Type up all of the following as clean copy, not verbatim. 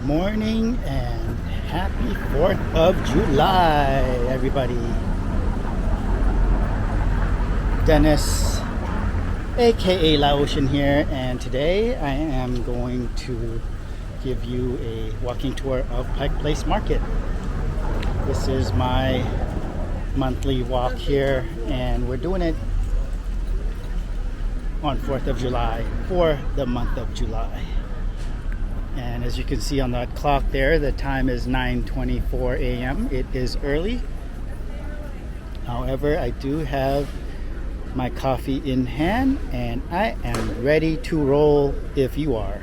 morning and happy 4th of July, everybody. Dennis, aka Laotian here, and today I am going to give you a walking tour of Pike Place Market. This is my monthly walk here, and we're doing it on 4th of July for the month of July. And as you can see on that clock there, the time is 9:24 a.m. It is early. However, I do have my coffee in hand and I am ready to roll if you are.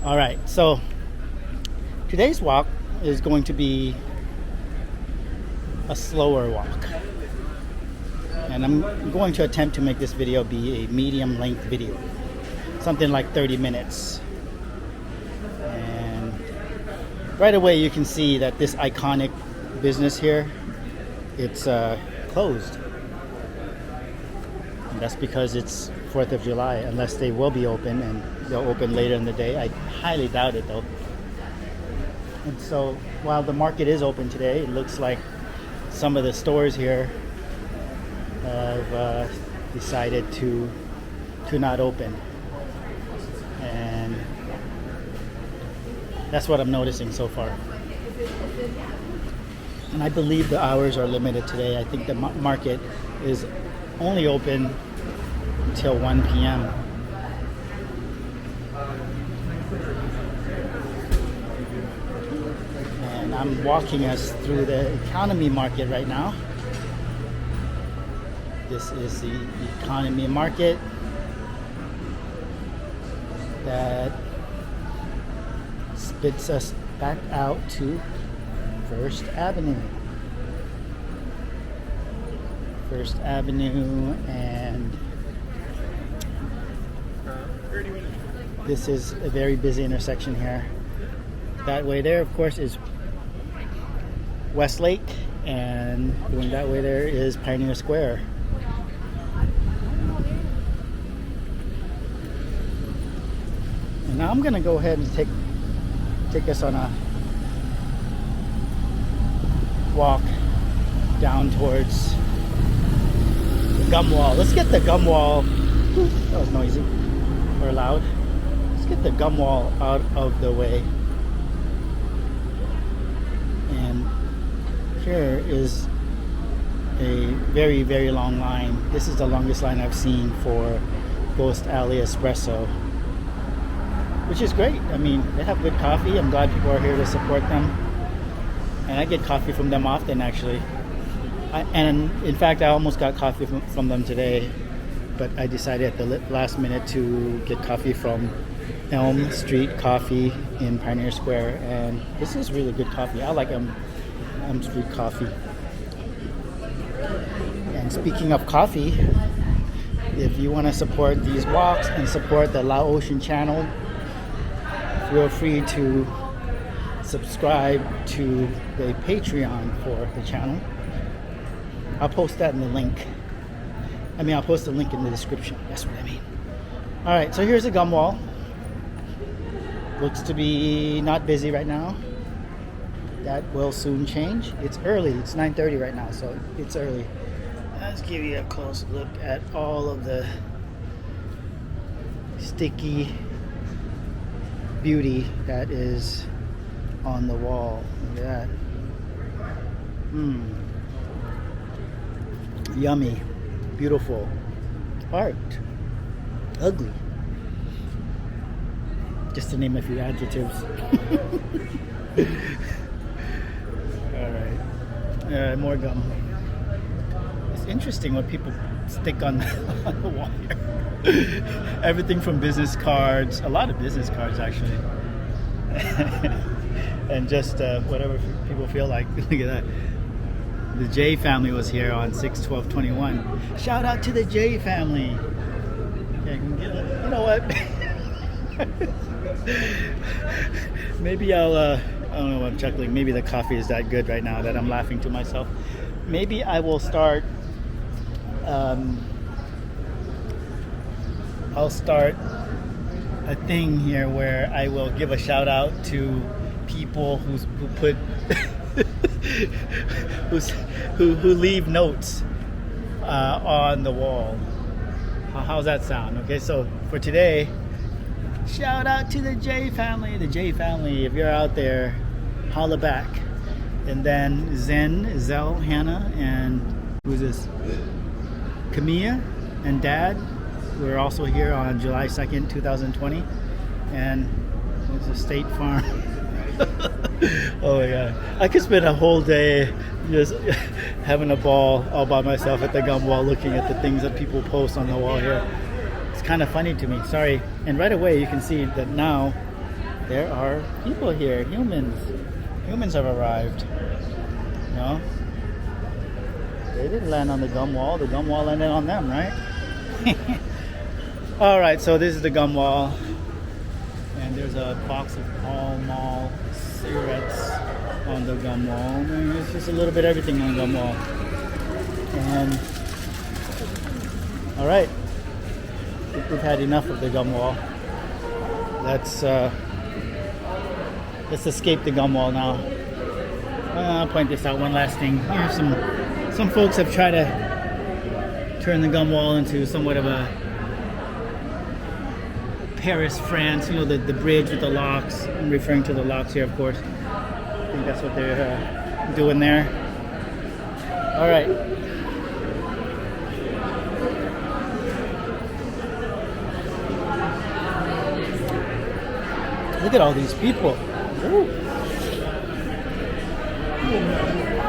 All right, so today's walk is going to be a slower walk. And I'm going to attempt to make this video be a medium length video. Something like 30 minutes. And right away you can see that this iconic business here, it's closed. And that's because it's 4th of July, unless they will be open, and they'll open later in the day. I highly doubt it though. And so while the market is open today, it looks like some of the stores here have decided to not open. And that's what I'm noticing so far. And I believe the hours are limited today. I think the market is only open until 1 p.m. And I'm walking us through the economy market right now. This is the economy market that spits us back out to First Avenue. First Avenue, and this is a very busy intersection here. That way there, of course, is Westlake, and going that way there is Pioneer Square. And now I'm gonna go ahead and take us on a walk down towards the gum wall. Let's get the gum wall. That was noisy or loud. Let's get the gum wall out of the way. And here is a very, very long line. This is the longest line I've seen for Ghost Alley Espresso, which is great. I mean, they have good coffee. I'm glad people are here to support them. And I get coffee from them often, actually. And in fact, I almost got coffee from them today, but I decided at the last minute to get coffee from Elm Street Coffee in Pioneer Square. And this is really good coffee. I like Elm Street Coffee. And speaking of coffee, if you want to support these walks and support the Laotian channel, feel free to subscribe to the Patreon for the channel. I'll post that in the link. I'll post the link in the description. That's what I mean. Alright, so here's the gum wall. Looks to be not busy right now. That will soon change. It's early. It's 9:30 right now, so it's early. Let's give you a close look at all of the sticky beauty that is on the wall. Look at that. Yummy, beautiful art, ugly, just to name a few adjectives. All right, more gum. It's interesting what people stick on the wall here. Everything from business cards, a lot of business cards actually, and just whatever people feel like. Look at that. The J family was here on 6/12/21. Shout out to the J family. Okay, you know what? Maybe I don't know why I'm chuckling. Maybe the coffee is that good right now that I'm laughing to myself. Maybe I will start I'll start a thing here where I will give a shout out to people who put who leave notes on the wall. How's that sound? Okay, so for today, shout out to the J family. The J family, if you're out there, holla back. And then Zen, Zell, Hannah, and who's this? Camilla and Dad. We're also here on July 2nd, 2020. And it's a State Farm. Oh my God. I could spend a whole day just having a ball all by myself at the gum wall looking at the things that people post on the wall here. It's kind of funny to me. Sorry. And right away you can see that now there are people here. Humans have arrived. You know? They didn't land on the gum wall. The gum wall landed on them, right? Alright, so this is the gum wall. And there's a box of Pall Mall cigarettes on the gum wall. And there's just a little bit of everything on the gum wall. And alright, I think we've had enough of the gum wall. Let's escape the gum wall now. I'll point this out, one last thing. Here's some folks have tried to turn the gum wall into somewhat of a Paris, France, you know, the bridge with the locks. I'm referring to the locks here, of course. I think that's what they're doing there. All right. Look at all these people. Ooh.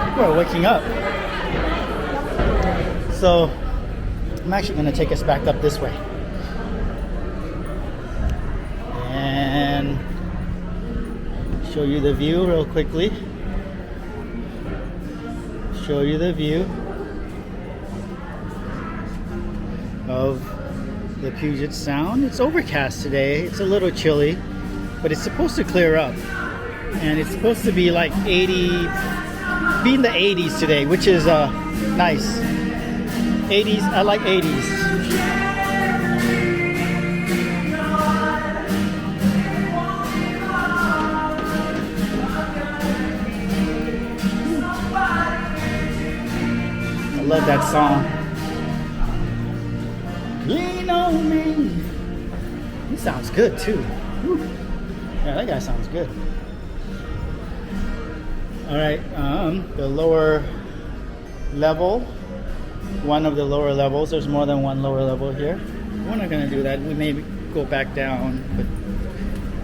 People are waking up. So I'm actually going to take us back up this way. And show you the view real quickly. Show you the view of the Puget Sound. It's overcast today. It's a little chilly, but it's supposed to clear up. And it's supposed to be like 80, be in the 80s today, which is nice. 80s, I like 80s. I love that song. Lean on me. He sounds good too. Whew. Yeah, that guy sounds good. All right, the lower level, one of the lower levels. There's more than one lower level here. We're not gonna do that. We may go back down, but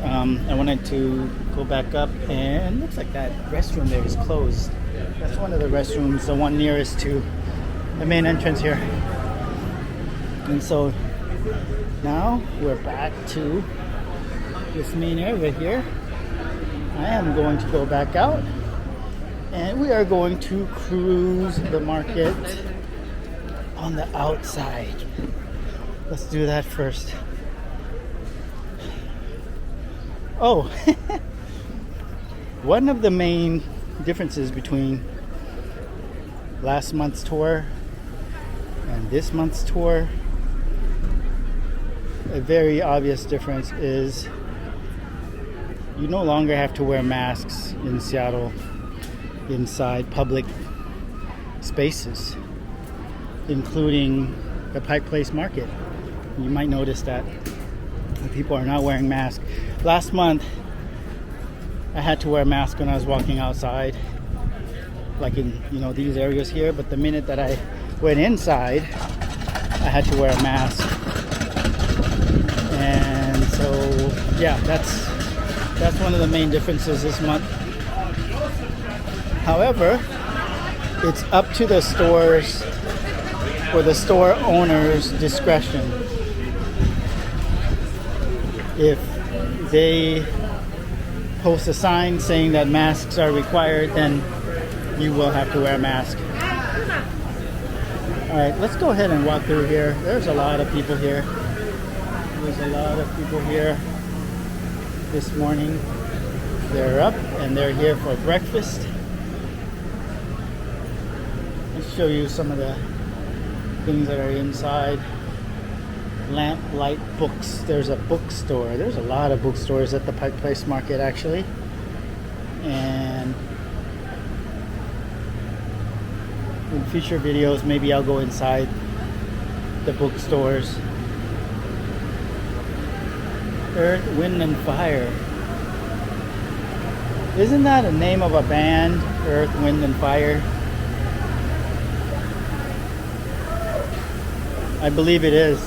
I wanted to go back up, and it looks like that restroom there is closed. That's one of the restrooms, the one nearest to the main entrance here. And so now we're back to this main area here. I am going to go back out, and we are going to cruise the market on the outside. Let's do that first. Oh, one of the main differences between last month's tour and this month's tour, a very obvious difference is you no longer have to wear masks in Seattle inside public spaces, including the Pike Place Market. You might notice that people are not wearing masks. Last month, I had to wear a mask when I was walking outside, like in these areas here. But the minute that I went inside, I had to wear a mask. And so, yeah, that's one of the main differences this month. However, it's up to the stores or the store owner's discretion. If they post a sign saying that masks are required, then you will have to wear a mask. All right, let's go ahead and walk through here. There's a lot of people here. There's a lot of people here this morning. They're up and they're here for breakfast. Let's show you some of the things that are inside. Lamplight Books. There's a bookstore. There's a lot of bookstores at the Pike Place Market, actually. And in future videos, maybe I'll go inside the bookstores. Earth, Wind, and Fire. Isn't that a name of a band? Earth, Wind, and Fire? I believe it is.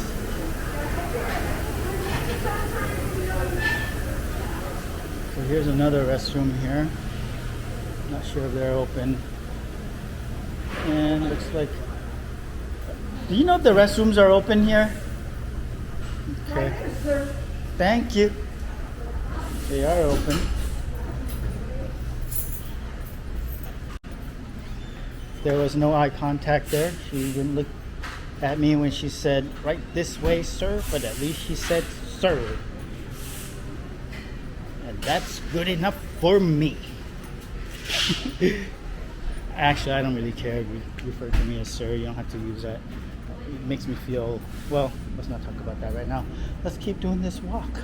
So here's another restroom here. Not sure if they're open. And it looks like... Do you know if the restrooms are open here? Okay. Thank you. They are open. There was no eye contact there. She didn't look at me when she said, "Right this way, sir," but at least she said, "Sir." And that's good enough for me. Actually, I don't really care if you refer to me as sir. You don't have to use that. It makes me feel, well, let's not talk about that right now. Let's keep doing this walk.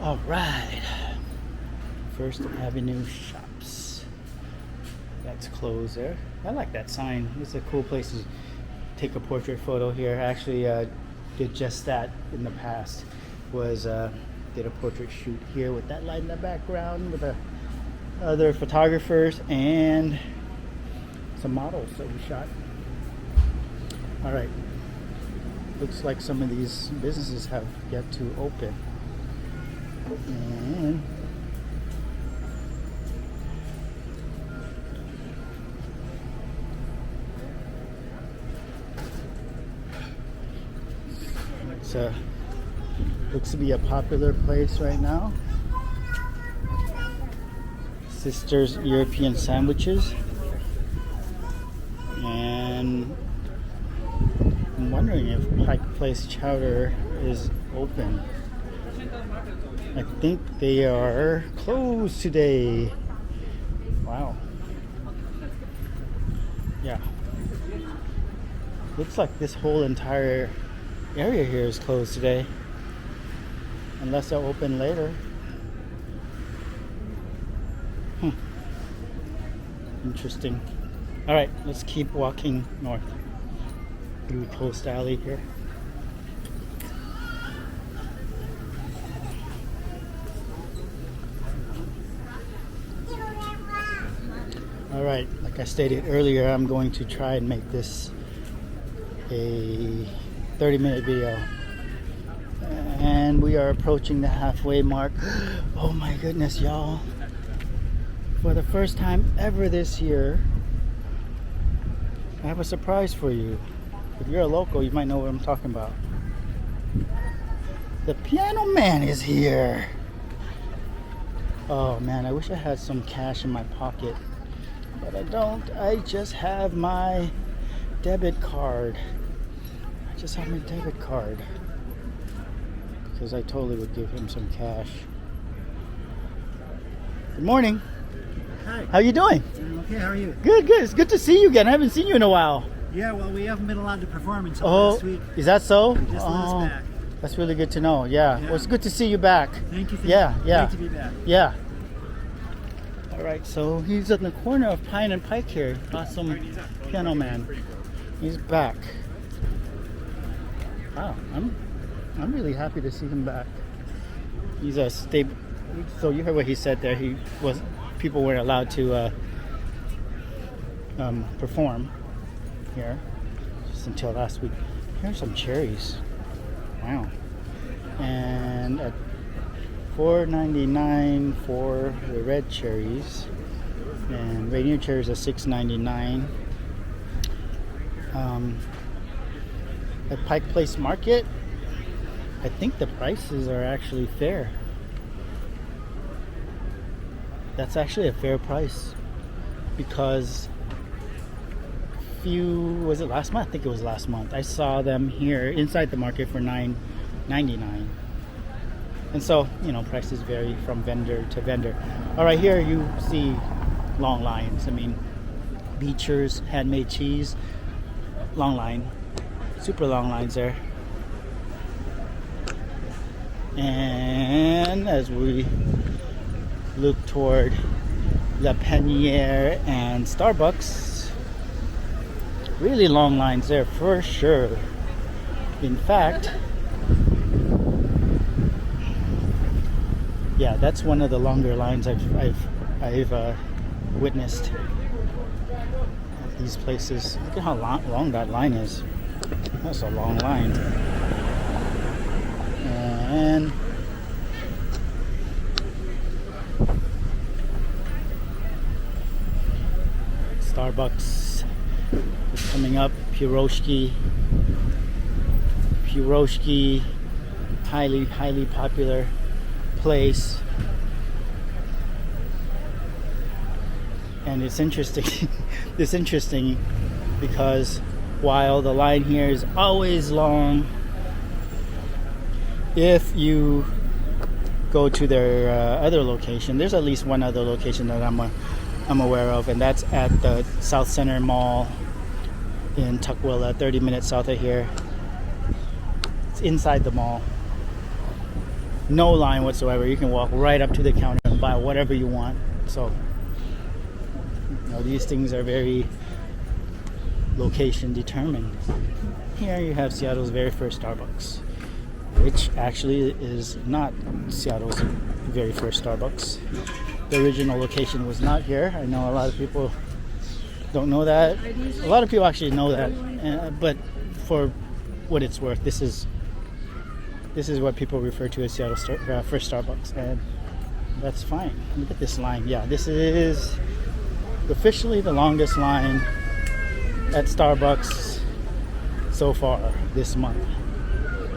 All right. First Avenue Shops. That's closed there. I like that sign. It's a cool place to take a portrait photo here. I actually did just that in the past. Did a portrait shoot here with that light in the background with the other photographers and some models that we shot. All right. Looks like some of these businesses have yet to open. And it's looks to be a popular place right now. Sister's European Sandwiches. And I'm wondering if Pike Place Chowder is open. I think they are closed today. Wow. Yeah. Looks like this whole entire area here is closed today. Unless they'll open later. Interesting. Alright, let's keep walking north through Coast Alley here. Alright, like I stated earlier, I'm going to try and make this a 30-minute video. And we are approaching the halfway mark. Oh my goodness, y'all. For the first time ever this year, I have a surprise for you. If you're a local, you might know what I'm talking about. The Piano Man is here. Oh man, I wish I had some cash in my pocket. But I don't. I just have my debit card. I just have my debit card. Because I totally would give him some cash. Good morning. Hi. How you doing? Okay, how are you? Good, good. It's good to see you again. I haven't seen you in a while. Yeah, well, we haven't been allowed to perform until last week. Is that so? Just let us back. That's really good to know. Yeah. Yeah. Well, it's good to see you back. Thank you. Yeah. Great to be back. Yeah. All right, so he's in the corner of Pine and Pike here. Awesome Piano Man. He's back. Wow, I'm really happy to see him back. He's a stable. So you heard what he said there. People weren't allowed to perform here just until last week. Here's some cherries. Wow. And at $4.99 for the red cherries, and Rainier cherries are $6.99. At Pike Place Market, I think the prices are actually fair. That's actually a fair price because was it last month? I think it was last month. I saw them here inside the market for $9.99. And so, prices vary from vendor to vendor. All right, here you see long lines. I mean, Beecher's handmade cheese, long line, super long lines there. And as we look toward La Peniere and Starbucks, really long lines there for sure. In fact, yeah, that's one of the longer lines I've witnessed at these places. Look at how long that line is. That's a long line. And Starbucks is coming up. Piroshki, highly popular place. And it's interesting. It's interesting because while the line here is always long, if you go to their other location, there's at least one other location that I'm aware of, and that's at the South Center Mall in Tukwila, 30 minutes south of here. It's inside the mall. No line whatsoever. You can walk right up to the counter and buy whatever you want. So, you know, these things are very location determined. Here you have Seattle's very first Starbucks, which actually is not Seattle's very first Starbucks. The original location was not here. I know a lot of people don't know that. A lot of people actually know that, but for what it's worth, this is what people refer to as Seattle's first Starbucks, and that's fine. Look at this line. Yeah, this is officially the longest line at Starbucks so far this month.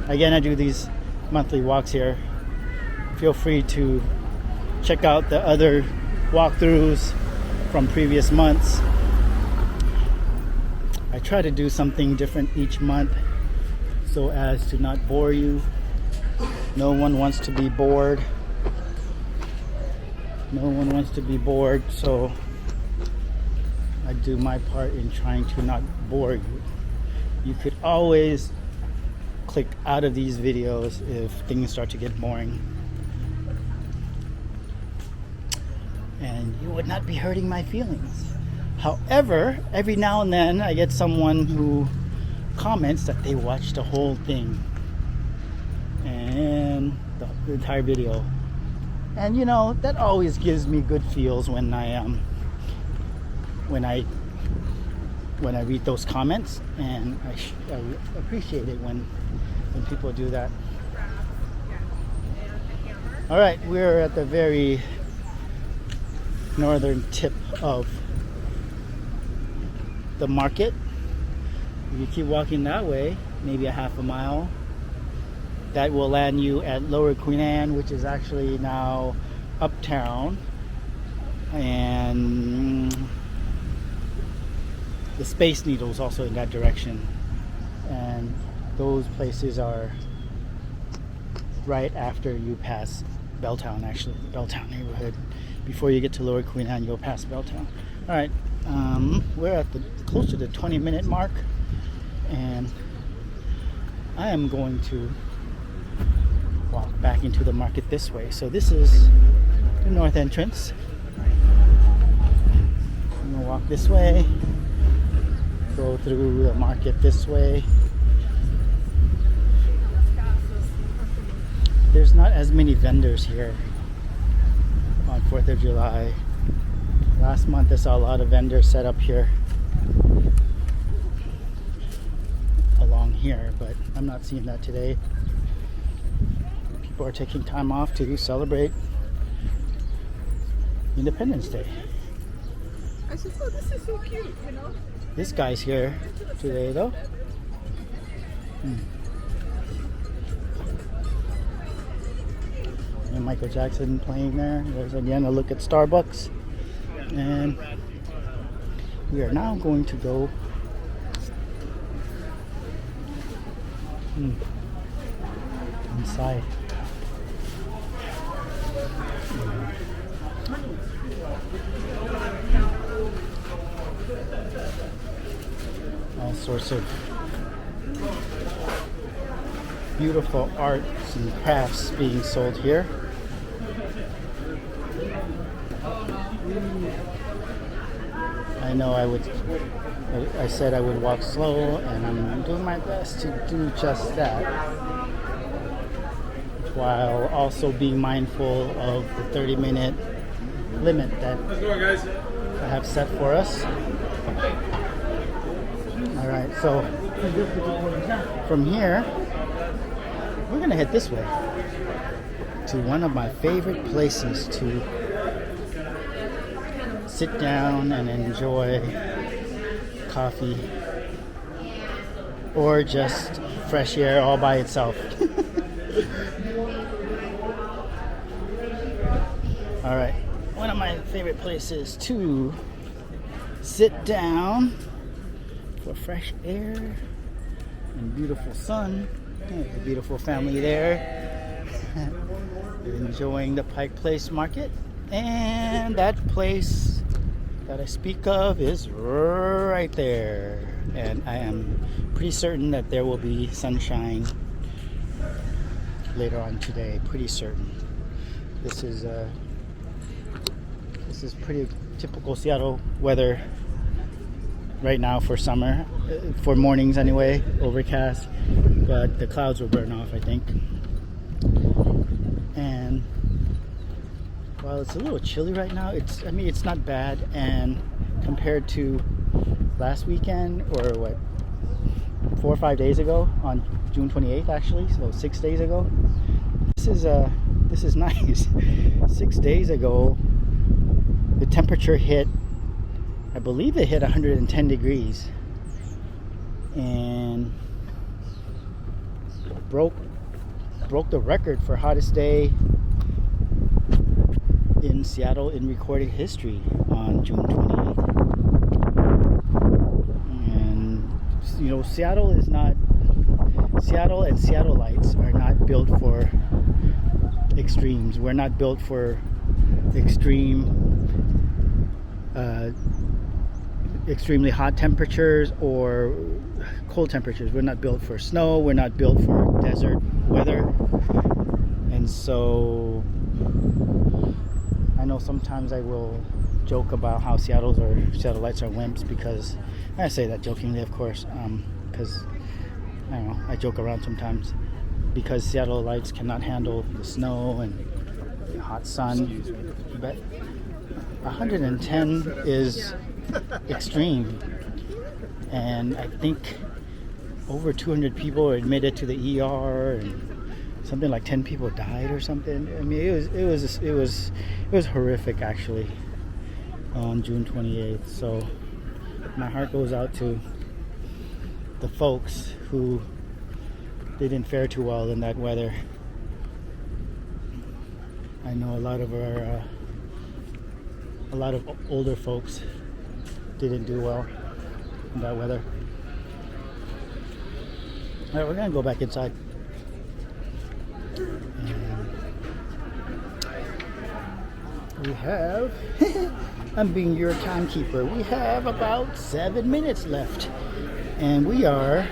Again, I do these monthly walks here. Feel free to check out the other walkthroughs from previous months. I try to do something different each month so as to not bore you. No one wants to be bored. So I do my part in trying to not bore you. You could always click out of these videos if things start to get boring. And you would not be hurting my feelings. However, every now and then I get someone who comments that they watched the whole thing and the entire video. And you know, that always gives me good feels when I read those comments, and I appreciate it when people do that. All right, we're at the very northern tip of the market. If you keep walking that way, maybe a half a mile, that will land you at Lower Queen Anne, which is actually now uptown, and the Space Needle is also in that direction, and those places are right after you pass Belltown. Actually, the Belltown neighborhood. Before you get to Lower Queen Anne, you'll pass Belltown. All right, we're at close to the 20-minute mark, and I am going to walk back into the market this way. So this is the north entrance. I'm gonna walk this way, go through the market this way. There's not as many vendors here on 4th of July. Last month I saw a lot of vendors set up here along here, but I'm not seeing that today. People are taking time off to celebrate Independence Day. I said, oh, this is so cute, you know? This guy's here today though. And Michael Jackson playing there. There's again a look at Starbucks. And we are now going to go inside. All sorts of beautiful arts and crafts being sold here. I know I said I would walk slow, and I'm doing my best to do just that, while also being mindful of the 30-minute limit that I have set for us. All right, so from here, we're gonna head this way to one of my favorite places to sit down and enjoy coffee or just fresh air all by itself. All right, one of my favorite places to sit down for fresh air and beautiful sun. There's a beautiful family there enjoying the Pike Place Market, and that place that I speak of is right there, and I am pretty certain that there will be sunshine later on today. Pretty certain. This is pretty typical Seattle weather right now for summer, for mornings anyway. Overcast, but the clouds will burn off, I think. And while it's a little chilly right now, it's not bad. And compared to last weekend, or what, 4 or 5 days ago, on June 28th actually, so 6 days ago, this is nice. 6 days ago, the temperature hit, I believe it hit 110 degrees and broke the record for hottest day in Seattle in recorded history on June 28th. And you know, Seattle and Seattleites are not built for extremes. We're not built for extremely hot temperatures or cold temperatures. We're not built for snow. We're not built for desert weather. And so I know sometimes I will joke about how Seattleites are wimps, because I say that jokingly, of course, because I don't know, I joke around sometimes, because Seattleites cannot handle the snow and the hot sun. But 110 is extreme, and I think over 200 people were admitted to the ER, and something like 10 people died or something. I mean, it was horrific actually on June 28th. So my heart goes out to the folks who didn't fare too well in that weather. I know a lot of older folks didn't do well in that weather. All right, we're gonna go back inside. We have, I'm being your timekeeper, we have about 7 minutes left, and we are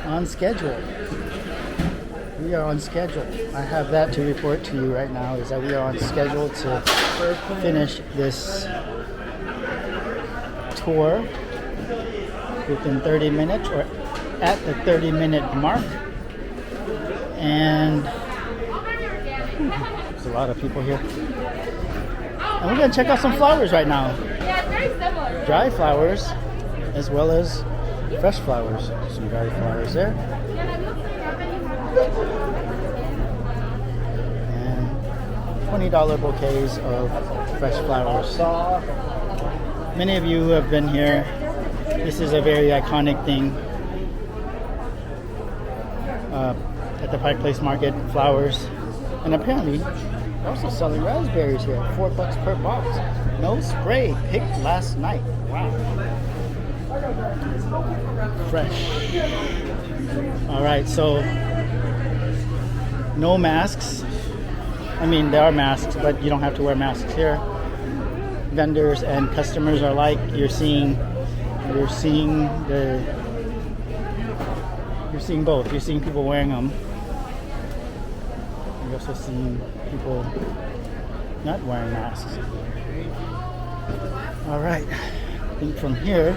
on schedule. We are on schedule. I have that to report to you right now, is that we are on schedule to finish this tour within 30 minutes, or at the 30-minute mark. And there's a lot of people here. And we're gonna check out some flowers right now. Yeah, very similar. Dry flowers as well as fresh flowers. Some dry flowers there. And $20 bouquets of fresh flowers. Many of you who have been here, this is a very iconic thing at the Pike Place Market, flowers. And apparently they're also selling raspberries here, $4 per box. No spray, picked last night. Wow. Fresh. All right, so no masks. I mean, there are masks, but you don't have to wear masks here. Vendors and customers are like, you're seeing seeing both. You're seeing people wearing them. You're also seeing people not wearing masks. All right. I think from here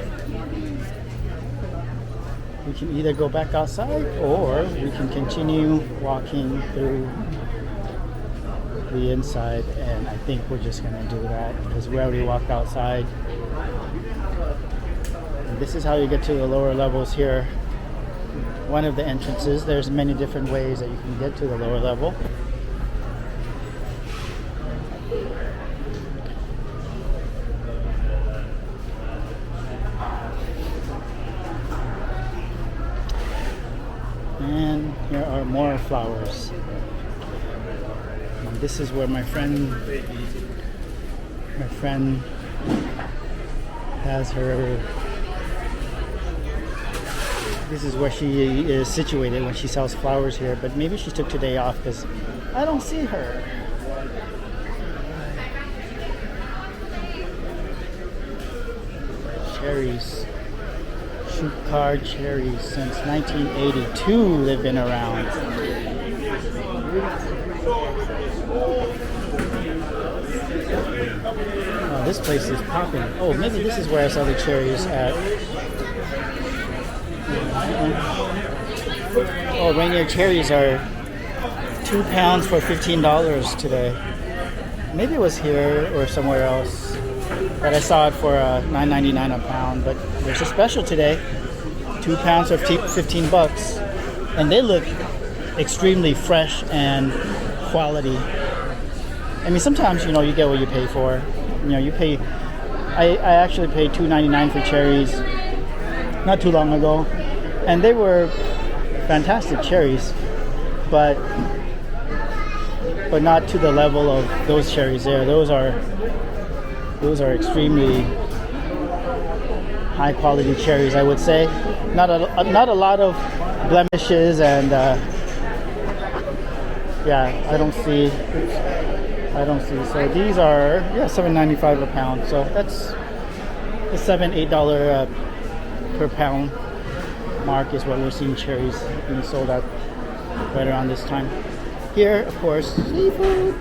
we can either go back outside or we can continue walking through the inside, and I think we're just gonna do that because we already walked outside. And this is how you get to the lower levels here. One of the entrances. There's many different ways that you can get to the lower level. And here are more flowers. And this is where my friend has her. This is where she is situated when she sells flowers here, but maybe she took today off because I don't see her. Cherries. Shoot card cherries since 1982 they've been around. Oh, this place is popping. Oh, maybe this is where I saw the cherries at. Oh, Rainier cherries are 2 pounds for $15 today. Maybe it was here or somewhere else, but I saw it for $9.99 a pound. But there's a special today, 2 pounds for $15, and they look extremely fresh and quality. I mean, sometimes you get what you pay for. You pay. I actually paid $2.99 for cherries not too long ago, and they were fantastic cherries, but not to the level of those cherries there. Those are extremely high quality cherries, I would say. Not a lot of blemishes, and yeah, I don't see. So these are $7.95 a pound. So that's the $7-8 per pound mark is what we're seeing cherries being sold at right around this time. Here, of course, seafood.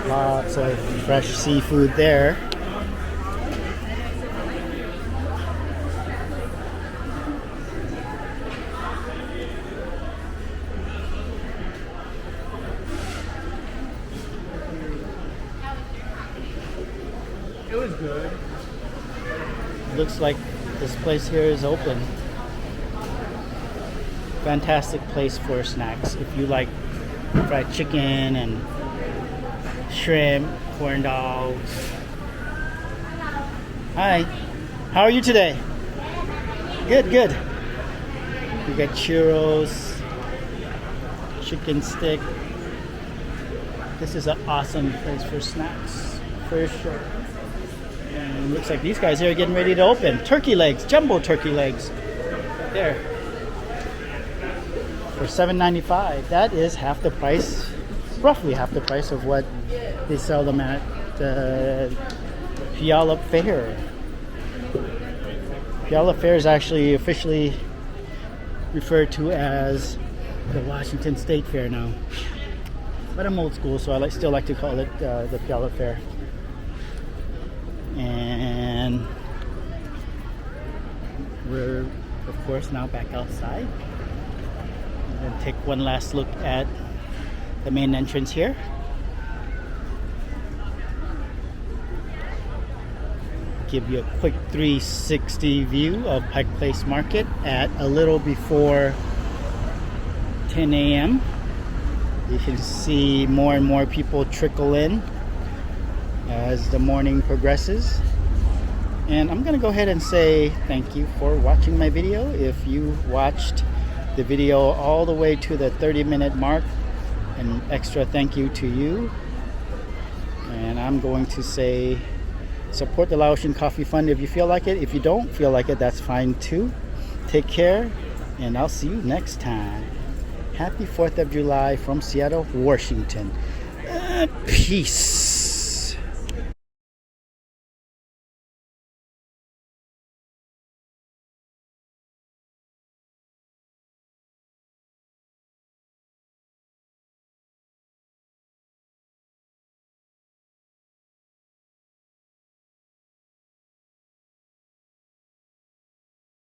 Lots of fresh seafood there. It was good. Looks like this place here is open. Fantastic place for snacks if you like fried chicken and shrimp, corn dogs. Hi, how are you today? Good. We got churros, chicken stick. This is an awesome place for snacks, for sure. And it looks like these guys here are getting ready to open. Turkey legs, jumbo turkey legs, right there, for $7.95. That is half the price, roughly half the price of what they sell them at Puyallup Fair. Puyallup Fair is actually officially referred to as the Washington State Fair now. But I'm old school, so I still like to call it the Puyallup Fair. And we're, of course, now back outside. And then take one last look at the main entrance here. Give you a quick 360 view of Pike Place Market at a little before 10 a.m. You can see more and more people trickle in as the morning progresses. And I'm gonna go ahead and say thank you for watching my video. If you watched the video all the way to the 30-minute mark, an extra thank you to you. And I'm going to say Support the Laotian Coffee Fund if you feel like it. If you don't feel like it, that's fine too. Take care, and I'll see you next time. Happy 4th of July from Seattle, Washington. Peace.